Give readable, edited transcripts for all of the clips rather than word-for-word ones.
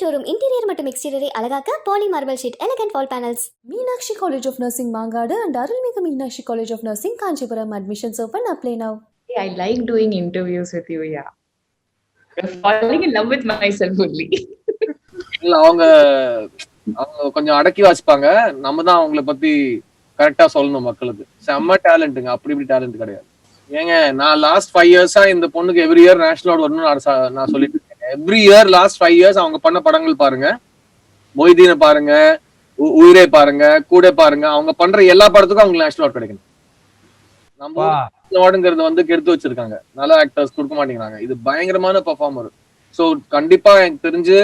Showroom interior மற்றும் எக்ஸ்டீரியரை அழகாக்க poly marble sheet elegant wall panels. Meenakshi College of Nursing Mangadu and Arulmigu Meenakshi College of Nursing Kanchipuram. Admissions open. Apply now. I like doing interviews with you. Yeah, I'm falling in love with myself only. இல்ல அவங்க கொஞ்சம் அடக்கி வாசிப்பாங்க. நம்ம தான் அவங்கள பத்தி கரெக்டா சொல்லணும் மக்களுக்கு. செம்ம டேலண்ட்டுங்க, அப்படி இப்படி டேலண்ட் கிடையாது. ஏங்க நான் லாஸ்ட் 5 இயர்ஸா இந்த பொண்ணுக்கு எவ்ரி இயர் நேஷனல் அவார்டு வரணும்னு நான் சொல்லிட்டு இருக்கேன். எவ்ரி இயர் லாஸ்ட் 5 இயர்ஸ் அவங்க பண்ண படங்கள் பாருங்க, மொய்தீனை பாருங்க, உயிரே பாருங்க, கூட பாருங்க, அவங்க பண்ற எல்லா படத்துக்கும் அவங்க நேஷனல் அவார்டு கிடைக்கணும். நம்ம அவார்டுங்கிறது வந்து கெடுத்து வச்சிருக்காங்க, நல்ல ஆக்டர்ஸ் கொடுக்க மாட்டேங்கிறாங்க. இது பயங்கரமான பெர்ஃபார்மர். ஸோ கண்டிப்பா எனக்கு தெரிஞ்சு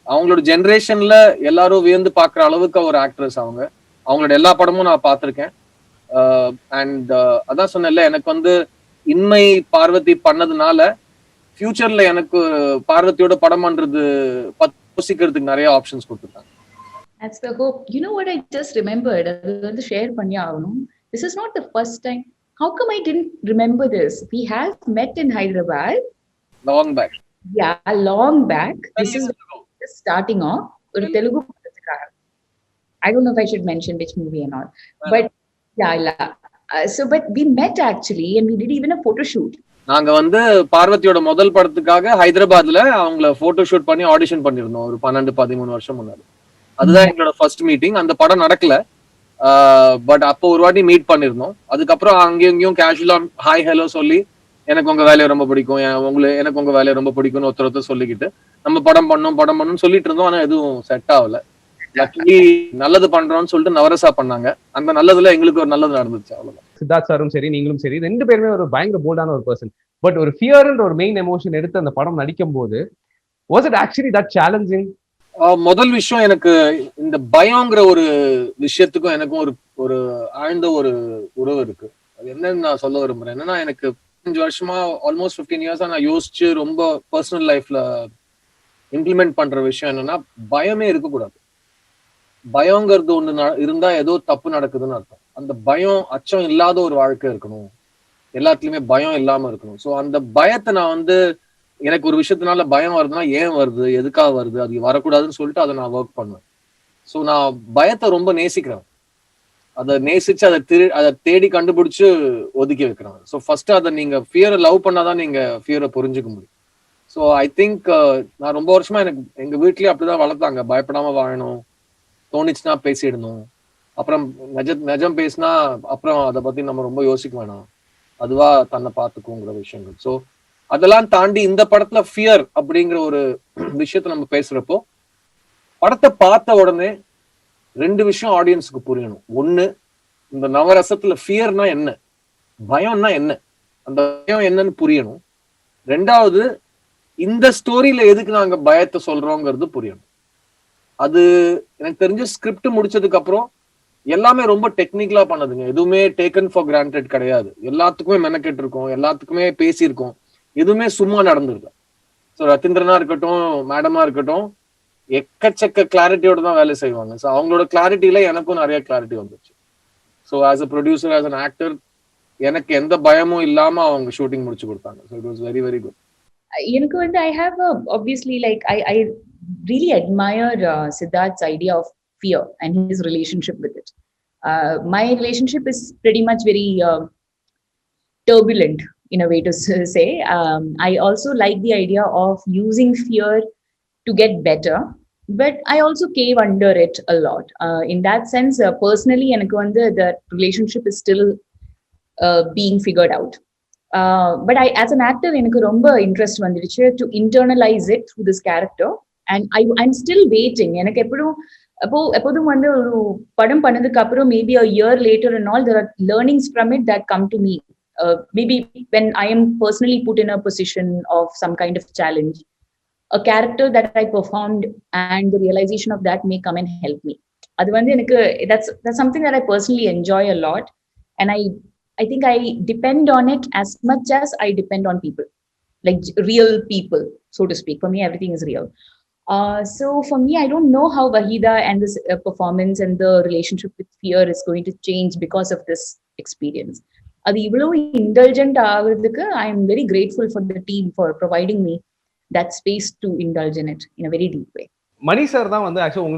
அவங்களோட ஜென்ரேஷன்ல எல்லாரும் வியந்து பாக்குற அளவுக்கு ஒரு ஆக்ட்ரஸ் அவங்க. அவங்களோட எல்லா படமும் நான் பார்த்திருக்கேன். அண்ட் அதான் சொன்னேன்ல, எனக்கு வந்து இன்மை பார்வதி பண்ணதுனால ஃபியூச்சர்ல எனக்கு பார்வதியோட படம் பண்றது யோசிக்கிறதுக்கு நிறைய ஆப்ஷன்ஸ் கொடுத்துருக்காங்க. That's the hope. You know what I just remembered? அது வந்து ஷேர் பண்ணி ஆகணும். This is not the first time. How come I didn't remember this? We have met in Hyderabad. Long back. Yeah, long back. This is just starting off. ஒரு தெலுங்கு படத்துக்காக. I don't know if I should mention which movie and all. But yeah, but we met actually and we did even a photo shoot. நாங்க வந்து பார்வதியோட முதல் படத்துக்காக ஹைதராபாத்ல அவங்கள photo shoot பண்ணி audition பண்ணிருந்தோம் ஒரு 12-13 வருஷம் முன்னாடி. அதுதான் எங்களோட ஃபர்ஸ்ட் மீட்டிங். அந்த படம் நடக்கல, பட் அப்போ ஒரு வாட்டி மீட் பண்ணிருந்தோம். அதுக்கப்புறம் அங்கேயும் இங்கேயும் கேஷுவலா ஹாய் ஹலோ சொல்லி எனக்கு உங்க வேலையை ரொம்ப பிடிக்கும், எனக்கு உங்க வேலையை ரொம்ப பிடிக்கும்னு ஒருத்தர் சொல்லிக்கிட்டு நம்ம படம் பண்ணணும்னு சொல்லிட்டு இருந்தோம். ஆனா எதுவும் செட் ஆகல. லக்கிலி நல்லது பண்றோம்னு சொல்லிட்டு நவரசா பண்ணாங்க. அந்த நல்லதுல எங்களுக்கு ஒரு நல்லது நடந்துச்சு, அவ்வளவுதான். சித்தார்த் சாரும் சரி, நீங்களும் சரி, 2 பேருமே ஒரு பயங்கர போல்டான ஒரு பர்சன். பட் ஒரு ஃபியர்ன்ற ஒரு மெயின் எமோஷன் எடுத்து அந்த படம் நடிக்கும் போது was it actually that challenging? முதல் விஷயம், எனக்கு இந்த பயங்கிற ஒரு விஷயத்துக்கும் எனக்கும் ஒரு ஆழ்ந்த ஒரு உறவு இருக்கு. அது என்னன்னு நான் சொல்ல விரும்புறேன். என்னன்னா, எனக்கு 5 வருஷமா ஆல்மோஸ்ட் 15 இயர்ஸா நான் யோசிச்சு ரொம்ப பர்சனல் லைஃப்ல இம்ப்ளிமெண்ட் பண்ற விஷயம் என்னன்னா, பயமே இருக்கக்கூடாது. பயங்கிறது ஒண்ணு இருந்தா ஏதோ தப்பு நடக்குதுன்னு அர்த்தம். அந்த பயம், அச்சம் இல்லாத ஒரு வாழ்க்கை இருக்கணும். எல்லாத்துலயுமே பயம் இல்லாம இருக்கணும். ஸோ அந்த பயத்தை நான் வந்து, எனக்கு ஒரு விஷயத்தினால பயம் வருதுன்னா ஏன் வருது, எதுக்காக வருது, அது வரக்கூடாதுன்னு சொல்லிட்டு அதை நான் ஒர்க் பண்ணுவேன். ஸோ நான் பயத்தை ரொம்ப நேசிக்கிறேன். அதை நேசிச்சு அதை தேடி கண்டுபிடிச்சு ஒதுக்கி வைக்கிறேன். ஸோ ஃபர்ஸ்ட் அதை நீங்க ஃபியரை லவ் பண்ணாதான் நீங்க ஃபியரை புரிஞ்சுக்க முடியும். ஸோ ஐ திங்க் நான் ரொம்ப வருஷமா எனக்கு எங்க வீட்லயே அப்படிதான் வளர்த்தாங்க. பயப்படாம வாழணும், தோணிச்சுன்னா பேசிடணும், அப்புறம் நிஜம் பேசினா அப்புறம் அதை பத்தி நம்ம ரொம்ப யோசிக்க வேணாம், அதுவா தன்னை பார்த்துக்குங்கிற விஷயங்கள். ஸோ அதெல்லாம் தாண்டி இந்த படத்துல ஃபியர் அப்படிங்கிற ஒரு விஷயத்த நம்ம பேசுறப்போ, படத்தை பார்த்த உடனே 2 விஷயம் ஆடியன்ஸுக்கு புரியணும். ஒண்ணு, இந்த நவரசத்துல ஃபியர்னா என்ன, பயம்னா என்ன, அந்த பயம் என்னன்னு புரியணும். 2வது, இந்த ஸ்டோரியில எதுக்கு நாங்க பயத்தை சொல்றோங்கிறது புரியணும். அது எனக்கு தெரிஞ்ச ஸ்கிரிப்ட் முடிச்சதுக்கு அப்புறம் எல்லாமே ரொம்ப டெக்னிக்கலா பண்ணதுங்க. எதுவுமே டேக்கன் ஃபார் கிராண்டட் கிடையாது. எல்லாத்துக்குமே மெனக்கெட்டு இருக்கோம், எல்லாத்துக்குமே பேசியிருக்கோம், எதுவுமே சும்மா நடந்திருக்கு. ஸோ ரத்தீந்திரனா இருக்கட்டும், மேடமா இருக்கட்டும், எக்கச்சக்க கிளாரிட்டியோட தான் வேலை செய்வாங்க. ஸோ அவங்களோட கிளாரிட்டியில எனக்கும் நிறைய கிளாரிட்டி வந்துச்சு. So as a producer, as an actor, எனக்கு எந்த பயமும் இல்லாம அவங்க ஷூட்டிங் முடிச்சு கொடுத்தாங்க. So it was very very good. எனக்கு வந்து I have obviously like I really admire Siddarth's idea of fear and his relationship with it. My relationship is pretty much very turbulent in a way to say. I also like the idea of using fear to get better, but I also cave under it a lot. In that sense, personally, எனக்கு வந்து that relationship is still being figured out. But as an actor, எனக்கு ரொம்ப interest வந்துடுச்சு to internalize it through this character, and I'm still waiting. எனக்கு எப்போதும் வந்து ஒரு படம் பண்ணதுக்கு அப்புறம் maybe a year later and all, there are learnings from it that come to me. Maybe when I am personally put in a position of some kind of challenge, a character that I performed and the realization of that may come and help me. அது வந்து எனக்கு that's something that I personally enjoy a lot, and I think I depend on it as much as I depend on people, like real people, so to speak. For me, everything is real. So for me, I don't know how Wahida and this performance and the relationship with fear is going to change because of this experience. அது இவ்வளவு indulgent ஆகுறதுக்கு I am very grateful for the team for providing me that space to indulge in it in a very deep way. Mani sir தான் வந்து ஆக்சுவலா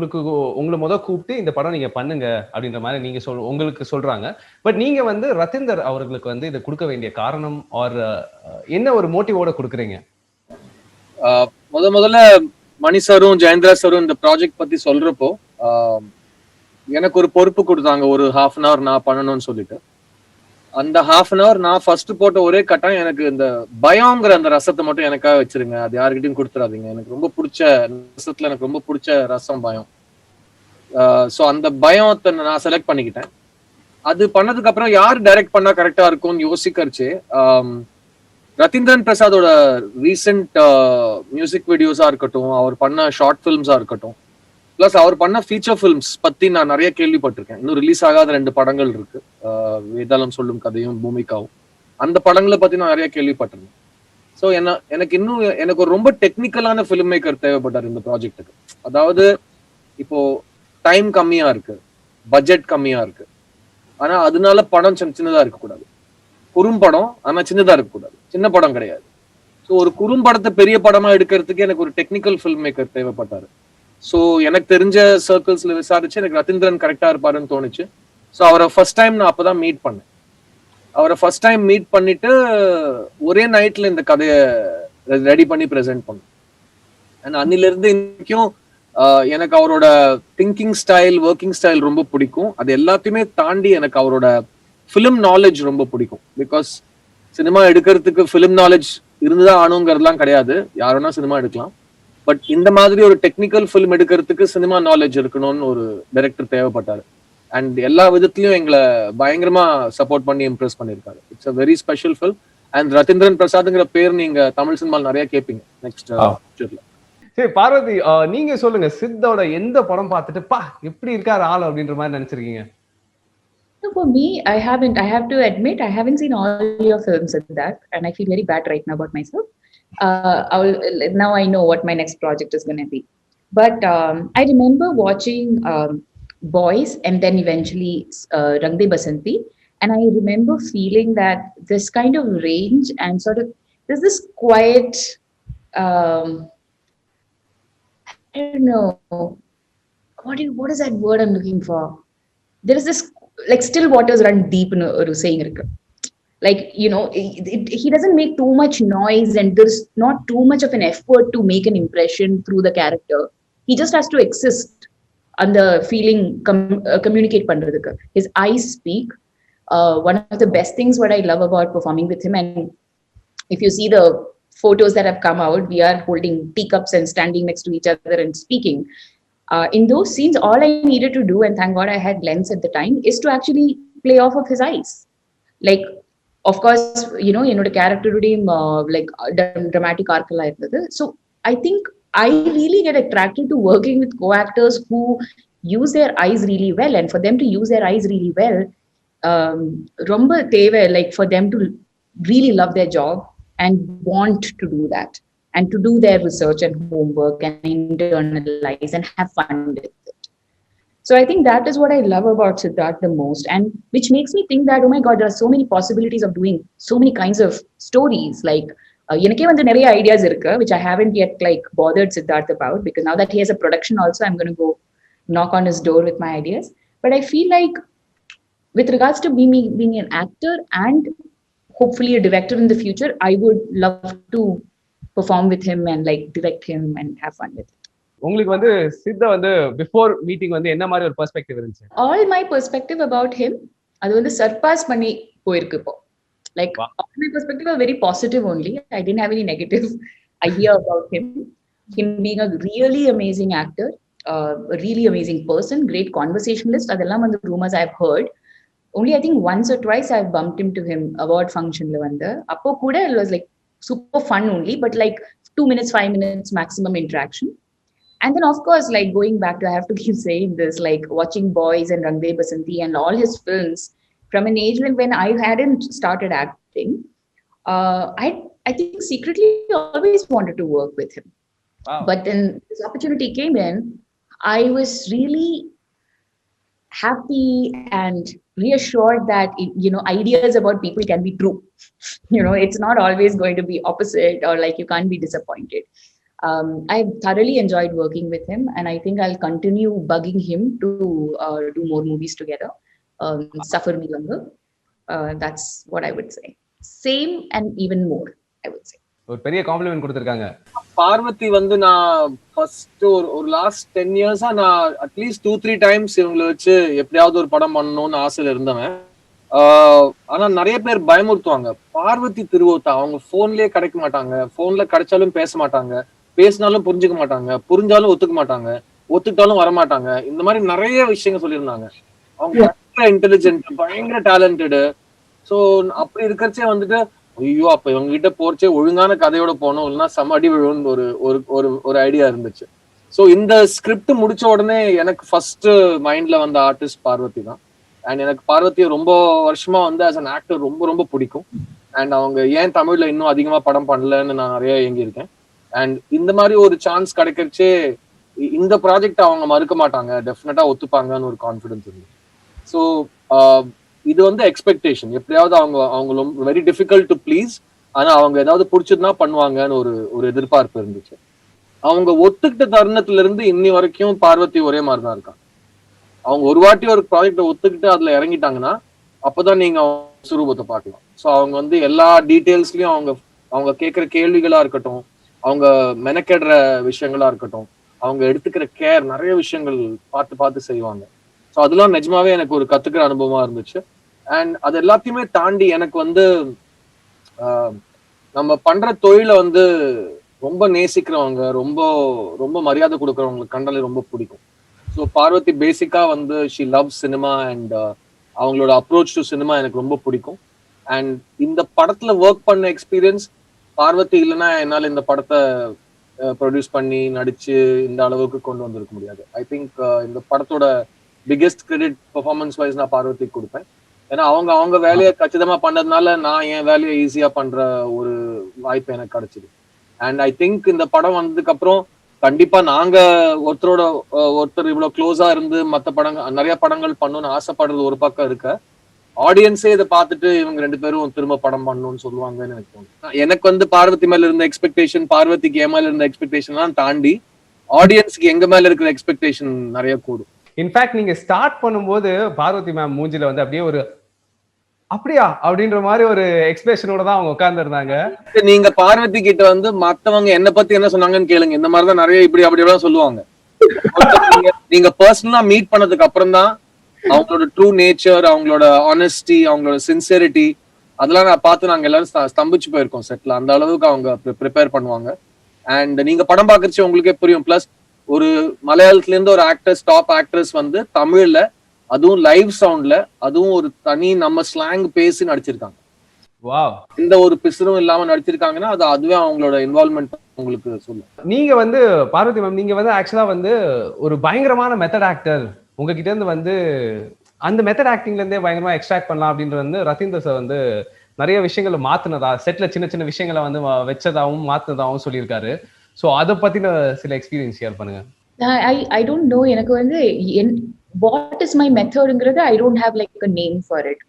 உங்களை கூப்பிட்டு இந்த படம் நீங்க பண்ணுங்க அப்படின்ற மாதிரி நீங்க உங்களுக்கு சொல்றாங்க. பட் நீங்க வந்து ரத்திந்தர் அவர்களுக்கு வந்து இதை கொடுக்க வேண்டிய காரணம் ஆர் என்ன ஒரு மோட்டிவோட கொடுக்குறீங்க? முதல்ல மணி சாரும் ஜெயந்திரா சாரும் இந்த ப்ராஜெக்ட் பத்தி சொல்றப்போ எனக்கு ஒரு பொறுப்பு கொடுத்தாங்க, ஒரு ஹாஃப் அன் ஹவர் நான் பண்ணணும்னு சொல்லிட்டு. அந்த ஹாஃப் அன் ஹவர் நான் ஃபர்ஸ்ட் போட்ட ஒரே கட்டம், எனக்கு இந்த பயங்கிற அந்த ரசத்தை மட்டும் எனக்காக வச்சிருங்க, அது யாருக்கிட்டையும் கொடுத்துடாதீங்க, எனக்கு ரொம்ப பிடிச்ச ரசத்துல எனக்கு ரொம்ப பிடிச்ச ரசம் பயம். ஸோ அந்த பயத்தை நான் செலக்ட் பண்ணிக்கிட்டேன். அது பண்ணதுக்கு அப்புறம் யார் டைரக்ட் பண்ணா கரெக்டா இருக்கும்னு யோசிக்கிறச்சு ரத்தீந்திரன் பிரசாதோட ரீசெண்ட் மியூசிக் வீடியோஸா இருக்கட்டும், அவர் பண்ண ஷார்ட் ஃபிலிம்ஸா இருக்கட்டும், பிளஸ் அவர் பண்ண ஃபீச்சர் ஃபிலிம்ஸ் பத்தி நான் நிறைய கேள்விப்பட்டிருக்கேன். இன்னும் ரிலீஸ் ஆகாத 2 படங்கள் இருக்கு, வேதாளம் சொல்லும் கதையும் பூமிகாவும். அந்த படங்களை பத்தி நான் நிறைய கேள்விப்பட்டிருக்கேன். ஸோ எனக்கு ஒரு ரொம்ப டெக்னிக்கலான ஃபிலிம் மேக்கர் தேவைப்பட்டார் இந்த ப்ராஜெக்டுக்கு. அதாவது இப்போ டைம் கம்மியா இருக்கு, பட்ஜெட் கம்மியா இருக்கு, ஆனா அதனால படம் சின்னதா இருக்கக்கூடாது. குறும்படம் ஆனா சின்னதா இருக்கக்கூடாது, சின்ன படம் கிடையாது. ஸோ ஒரு குறும்படத்தை பெரிய படமா எடுக்கிறதுக்கு எனக்கு ஒரு டெக்னிக்கல் ஃபில்ம் மேக்கர் தேவைப்பட்டாரு. ஸோ எனக்கு தெரிஞ்ச சர்க்கிள்ஸ்ல விசாரிச்சு எனக்கு ரத்தீந்திரன் கரெக்டா இருப்பாருன்னு தோணுச்சு. ஸோ அவரை ஃபர்ஸ்ட் டைம் நான் அப்பதான் மீட் பண்ணேன். அவரை ஃபர்ஸ்ட் டைம் மீட் பண்ணிட்டு ஒரே நைட்ல இந்த கதையை ரெடி பண்ணி ப்ரெசென்ட் பண்ணேன். அண்ட் அன்னில இருந்து இன்னைக்கும் எனக்கு அவரோட திங்கிங் ஸ்டைல், ஒர்க்கிங் ஸ்டைல் ரொம்ப பிடிக்கும். அது எல்லாத்தையுமே தாண்டி எனக்கு அவரோட ஃபிலிம் நாலேஜ் ரொம்ப பிடிக்கும். பிகாஸ் சினிமா எடுக்கிறதுக்கு ஃபிலிம் நாலேஜ் இருந்துதான் ஆனுங்கிறதுலாம் கிடையாது, யாருன்னா சினிமா எடுக்கலாம். பட் இந்த மாதிரி ஒரு டெக்னிக்கல் ஃபிலிம் எடுக்கிறதுக்கு சினிமா நாலேஜ் இருக்கணும்னு ஒரு டைரக்டர் தேவைப்பட்டாரு. அண்ட் எல்லா விதத்திலயும் எங்களை பயங்கரமா சப்போர்ட் பண்ணி இம்ப்ரெஸ் பண்ணிருக்காரு. It's a very special film. And Ratheendran பிரசாத்ங்கிற பேர் நீங்க தமிழ் சினிமாவில் நிறைய கேட்பீங்க நெக்ஸ்ட் ஃபியூச்சர்ல. சரி பார்வதி, நீங்க சொல்லுங்க, சித்தோட எந்த படம் பார்த்துட்டு பா எப்படி இருக்காரு ஆள் அப்படின்ற மாதிரி நினைச்சிருக்கீங்க? For me, I have to admit, I haven't seen all your films in that, and I feel very bad right now about myself. Now I know what my next project is going to be. But I remember watching Boys and then eventually Rang De Basanti, and I remember feeling that this kind of range and sort of there's this quiet, I don't know, what is that word I'm looking for? There is this like still waters run deep in a saying. Like, you know, he doesn't make too much noise and there's not too much of an effort to make an impression through the character. He just has to exist and the feeling communicate pandradhukku. His eyes speak. One of the best things what I love about performing with him, and if you see the photos that have come out, we are holding teacups and standing next to each other and speaking. In those scenes, all I needed to do, and thank God I had lens at the time, is to actually play off of his eyes. Like, of course, you know, character like dramatic arc. So I think I really get attracted to working with co-actors who use their eyes really well, and for them to use their eyes really well, romba theva, like for them to really love their job and want to do that, and to do their research and homework and internalize and have fun with it. So I think that is what I love about Siddarth the most, and which makes me think that, oh my God, there are so many possibilities of doing so many kinds of stories. Like, enake vandu nariya ideas irukku, which I haven't yet like bothered Siddarth about, because now that he has a production also, I'm going to go knock on his door with my ideas. But I feel like with regards to being an actor and hopefully a director in the future, I would love to perform with him and like direct him and have fun with it. உங்களுக்கு வந்து சித்தா வந்து before meeting வந்து என்ன மாதிரி ஒரு perspective இருந்துச்சு? All my perspective about him, அது வந்து surpass பண்ணி போயிருக்கு இப்போ. Like, all my perspective are very positive only. I didn't have any negative idea about him. Him being a really amazing actor, a really amazing person, great conversationalist. அதெல்லாம் வந்து rumors I've heard. Only I think once or twice I've bumped into him award function la vanda. Appo kuda it was like super fun only, but like 2 minutes, 5 minutes maximum interaction. And then of course, like going back to, I have to keep saying this, like watching Boys and Rang De Basanti and all his films from an age when I hadn't started acting, I think secretly always wanted to work with him. Wow. But then this opportunity came in, I was really happy and reassured that, you know, ideas about people can be true. You know, it's not always going to be opposite, or like you can't be disappointed. I've thoroughly enjoyed working with him, and I think I'll continue bugging him to do more movies together. Suffer me longer. That's what I would say. Same and even more, I would say. ஒரு பெரிய complement கொடுத்திருக்காங்க. பார்வதி வந்து நான் first ஒரு last 10 இயர்ஸா நான் at least 2-3 times இவங்களை வச்சு எப்படியாவது ஒரு படம் பண்ணணும்னு ஆசையில இருந்தவன். ஆனா நிறைய பேர் பயமுறுத்துவாங்க. பார்வதி திருவோத்தா அவங்க போன்லயே கிடைக்க மாட்டாங்க, போன்ல கிடைச்சாலும் பேச மாட்டாங்க, பேசினாலும் புரிஞ்சுக்க மாட்டாங்க, புரிஞ்சாலும் ஒத்துக்க மாட்டாங்க, ஒத்துக்கிட்டாலும் வரமாட்டாங்க. இந்த மாதிரி நிறைய விஷயங்கள் சொல்லியிருந்தாங்க. அவங்க பயங்கர இன்டெலிஜென்ட், பயங்கர டேலண்டடு. ஸோ அப்படி இருக்கிறச்சே வந்துட்டு ஐயோ அப்ப இவங்க கிட்ட போறச்சே ஒழுங்கான கதையோட போனோம், இல்லைன்னா செம அடி விழுன்னு ஒரு ஐடியா இருந்துச்சு. ஸோ இந்த ஸ்கிரிப்ட் முடிச்ச உடனே எனக்கு ஃபர்ஸ்ட் மைண்ட்ல வந்த ஆர்டிஸ்ட் பார்வதி தான். அண்ட் எனக்கு பார்வதியை ரொம்ப வருஷமா வந்து ஆஸ் அன் ஆக்டர் ரொம்ப ரொம்ப பிடிக்கும். அண்ட் அவங்க ஏன் தமிழ்ல இன்னும் அதிகமா படம் பண்ணலன்னு நான் நிறைய இயங்கியிருக்கேன். அண்ட் இந்த மாதிரி ஒரு சான்ஸ் கிடைக்கிறச்சே இந்த ப்ராஜெக்ட் அவங்க மறுக்க மாட்டாங்க, டெஃபினட்டா ஒத்துப்பாங்கன்னு ஒரு கான்ஃபிடன்ஸ் இருக்கு. ஸோ இது வந்து எக்ஸ்பெக்டேஷன். எப்படியாவது அவங்க வெரி டிஃபிகல்ட் டு ப்ளீஸ், ஆனா அவங்க ஏதாவது பிடிச்சதுன்னா பண்ணுவாங்கன்னு ஒரு எதிர்பார்ப்பு இருந்துச்சு. அவங்க ஒத்துக்கிட்ட தருணத்துல இருந்து இன்னி வரைக்கும் பார்வதி ஒரே மாதிரி தான் இருக்காங்க. அவங்க ஒரு வாட்டி ஒரு ப்ராஜெக்ட ஒத்துக்கிட்டு அதுல இறங்கிட்டாங்கன்னா அப்பதான் நீங்க சுரூபத்தை பார்க்கலாம். ஸோ அவங்க வந்து எல்லா டீட்டெயில்ஸ்லயும் அவங்க கேட்கிற கேள்விகளா இருக்கட்டும், அவங்க மெனக்கெடுற விஷயங்களா இருக்கட்டும், அவங்க எடுத்துக்கிற கேர், நிறைய விஷயங்கள் பார்த்து பார்த்து செய்வாங்க. ஸோ அதெல்லாம் நிஜமாவே எனக்கு ஒரு கத்துக்கிற அனுபவமா இருந்துச்சு. அண்ட் அது எல்லாத்தையுமே தாண்டி எனக்கு வந்து நம்ம பண்ற தொழிலை வந்து ரொம்ப நேசிக்கிறவங்க, ரொம்ப ரொம்ப மரியாதை கொடுக்குறவங்களுக்கு கண்டாலே ரொம்ப பிடிக்கும். ஸோ பார்வதி பேசிக்கா வந்து ஷி லவ் சினிமா அண்ட் அவங்களோட அப்ரோச் டு சினிமா எனக்கு ரொம்ப பிடிக்கும். அண்ட் இந்த படத்துல ஒர்க் பண்ண எக்ஸ்பீரியன்ஸ் பார்வதி இல்லைன்னா என்னால் இந்த படத்தை ப்ரொடியூஸ் பண்ணி நடிச்சு இந்த அளவுக்கு கொண்டு வந்திருக்க முடியாது. ஐ திங்க் இந்த படத்தோட பிகெஸ்ட் கிரெடிட் பெர்ஃபார்மன்ஸ் வைஸ் நான் பார்வதிக்கு கொடுப்பேன். ஏன்னா அவங்க வேலையை கச்சிதமா பண்ணதுனால நான் என் வேலையை ஈஸியா பண்ற ஒரு வாய்ப்பு எனக்கு கிடைச்சிது. அண்ட் ஐ திங்க் இந்த படம் வந்ததுக்கு அப்புறம் கண்டிப்பா நாங்க ஒருத்தர் இவ்வளவு க்ளோஸா இருந்து நிறைய படங்கள் பண்ணணும்னு ஆசைப்படுறது ஒரு பக்கம் இருக்க, ஆடியன்ஸே இதை பார்த்துட்டு இவங்க 2 பேரும் திரும்ப படம் பண்ணணும்னு சொல்லுவாங்கன்னு எனக்கு தோணும். எனக்கு வந்து பார்வதி மேல இருந்த எக்ஸ்பெக்டேஷன், பார்வதிக்கு என் மேல இருந்த எக்ஸ்பெக்டேஷன் தாண்டி ஆடியன்ஸ்க்கு எங்க மேல இருக்கிற எக்ஸ்பெக்டேஷன் நிறைய கூடும். இன்ஃபேக்ட் நீங்க ஸ்டார்ட் பண்ணும்போது பார்வதி மேம் மூஞ்சில வந்து அப்படியே ஒரு அப்படியா அப்படின்ற மாதிரி ஒரு எக்ஸ்பிரஷனோட தான் அவங்க உட்கார்ந்து இருந்தாங்க. நீங்க பார்வதி கிட்ட வந்து மத்தவங்க என்ன பத்தி என்ன சொன்னாங்கன்னு கேளுங்க. இந்த மாதிரிதான் நிறைய இப்படி அப்படியெல்லாம் சொல்லுவாங்க. நீங்க பர்சனலா மீட் பண்ணதுக்கு அப்புறம் தான் அவங்களோட ட்ரூ நேச்சர், அவங்களோட ஆனஸ்டி, அவங்களோட சின்சியரிட்டி அதெல்லாம் நான் பார்த்து நாங்க எல்லாரும் ஸ்தம்பிச்சு போயிருக்கோம் செட்ல. அந்த அளவுக்கு அவங்க ப்ரிப்பேர் பண்ணுவாங்க. அண்ட் நீங்க படம் பாக்குறச்சு உங்களுக்கே புரியும். பிளஸ் ஒரு மலையாளத்துல இருந்து ஒரு டாப் ஆக்ட்ரஸ் வந்து தமிழ்ல, அதுவும் லைவ் சவுண்ட்ல, அதுவும் ஒரு தனி நம்ம ஸ்லாங் பேசி நடிச்சிருக்காங்க. வாவ், எந்த ஒரு பிசுறும் இல்லாம நடிச்சிருக்காங்கன்னா அதுவே அவங்களோட இன்வால்வ்மெண்ட் உங்களுக்கு சொல்லும். நீங்க வந்து பார்வதி மேம், நீங்க வந்து ஆக்சுவலா வந்து ஒரு பயங்கரமான மெத்தட் ஆக்டர். உங்ககிட்ட இருந்து வந்து அந்த மெத்தட் ஆக்டிங்ல இருந்தே பயங்கரமா எக்ஸ்ட்ராக்ட் பண்ணலாம் அப்படின்றது வந்து ரத்தீந்தர் சார் வந்து நிறைய விஷயங்களை மாத்தினதா, செட்ல சின்ன சின்ன விஷயங்களை வந்து வச்சதாகவும் மாத்தினதாகவும் சொல்லியிருக்காரு. ஸோ அதை பத்தின சில எக்ஸ்பீரியன்ஸ் ஷேர் பண்ணுங்க. I don't know. எனக்கு வந்து what is my methodங்கிறது I don't have like a name for it.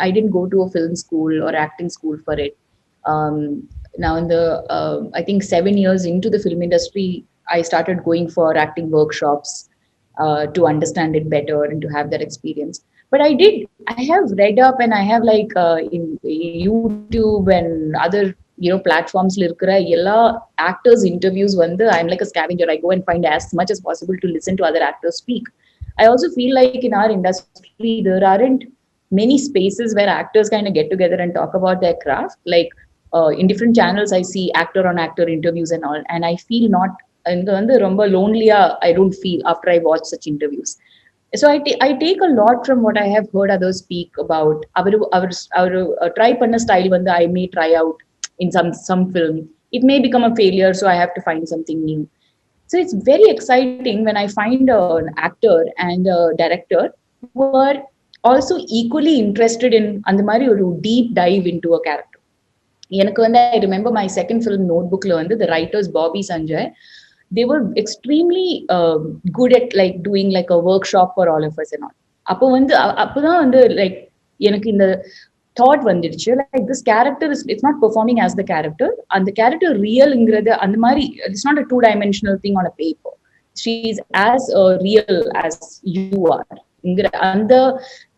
I didn't go to a film school or acting school for it. Now in the I think 7 years into the film industry, I started going for acting workshops to understand it better and to have that experience. But I have read up and I have like in YouTube and other platforms la irukra ella actors interviews vandu I'm like a scavenger. I go and find as much as possible to listen to other actors speak. I also feel like in our industry there aren't many spaces where actors kind of get together and talk about their craft. Like in different channels I see actor on actor interviews and all, and I feel not and romba lonely I don't feel after I watch such interviews. So I take a lot from what I have heard others speak about. Our try panna style vandu I may try out in some film. It may become a failure, so I have to find something new. So it's very exciting when I find an actor and a director who are also equally interested in and mari oru deep dive into a character. Enakku vanda I remember my second film Notebook la vanda the writers Bobby Sanjay, they were extremely good at like doing like a workshop for all of us and all. Appo vanda like enakku inda thought vandiruchu, like this character is, it's not performing as the character, and the character real ingradha and mari, it's not a two-dimensional thing on a paper. She's as real as you are. And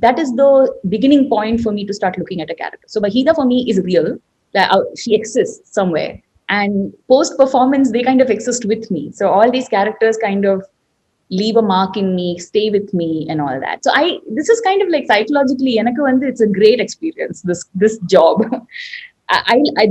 that is the beginning point for me to start looking at a character. So Bahida for me is real. Like, she exists somewhere, and post performance they kind of exist with me. So all these characters kind of leave a mark in me, stay with me, and all that. So this is kind of like psychologically, it's a great experience, this job.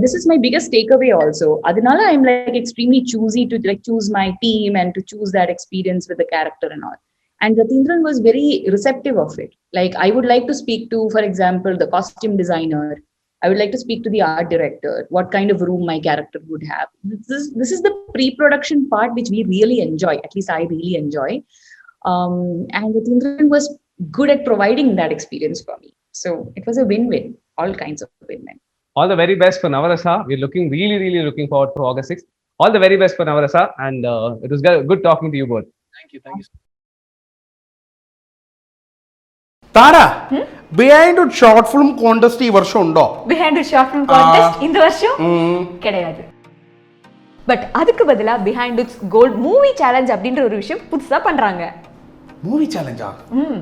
This is my biggest takeaway also. Adanala I'm like extremely choosy to like choose my team and to choose that experience with the character and all. And Ratindran was very receptive of it. Like, I would like to speak to, for example, the costume designer. I would like to speak to the art director, what kind of room my character would have. This is the pre-production part, which we really enjoy. At least I really enjoy. And Ratindran was good at providing that experience for me. So it was a win-win, all kinds of win-win. All the very best for Navarasa. We're really looking forward to August 6th. All the very best for Navarasa, and it was good talking to you both. Thank you. Thara, Behindwoods short film contest ഈ വർഷം ഉണ്ടോ? Behind short film contest இந்த வருஷம் கிடையாது. But அதுக்கு பதிலா behind it's cold movie challenge அப்படின்ற ஒரு விஷயம் புதுசா பண்றாங்க. மூவி சேலஞ்சா?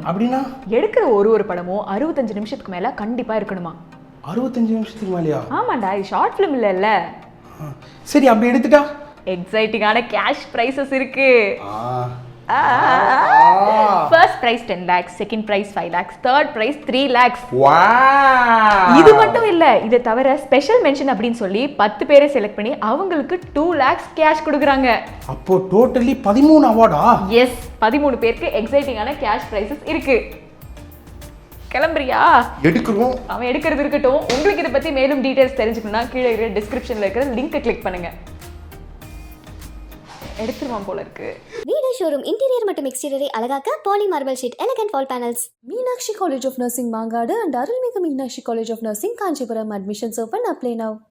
அப்படின்னா எடுக்கிற ஒரு படமும் 65 நிமிஷத்துக்கு மேல கண்டிப்பா இருக்கணுமா? 65 நிமிஷத்துக்கு மேலயா? ஆமாண்டா, இது ஷார்ட் ஃபிலிம் இல்லல்ல. சரி, அப்படி எடுத்துட்டா எக்ஸைட்டிங்கான கேஷ் பிரைசஸ் இருக்கு. First prize 10 lakhs, second prize 5 lakhs, third prize 3 lakhs. இது மட்டும் இல்ல, இதை தவிர ஸ்பெஷல் மென்ஷன் அப்படின்னு சொல்லி 10 பேரை செலக்ட் பண்ணி அவங்களுக்கு 2 lakhs கேஷ் கொடுக்குறாங்க. அப்போ டோட்டலி 13 அவார்டா? எஸ், 13 பேருக்கு எக்ஸைட்டிங்கான கேஷ் பிரைசஸ் இருக்கு. கிளம்புறியா? எடுக்கிறோம். அவன் எடுக்கிறது இருக்கட்டும். உங்களுக்கு இதை பத்தி மேலும் டீடைல்ஸ் தெரிஞ்சுக்கணும்னா கீழே இருக்கிற டிஸ்கிரிப்ஷன்ல இருக்கிற லிங்கை கிளிக் பண்ணுங்க. எடுத்துருவான் போல இருக்கு. வீடு, ஷோரூம், இன்டீரியர் மற்றும் எக்ஸ்டீரியரை அழகாக்க poly marble sheet, elegant wall panels. Meenakshi College of Nursing Mangadu and Arulmigu Meenakshi College of Nursing Kanchipuram. Admissions open. Apply now.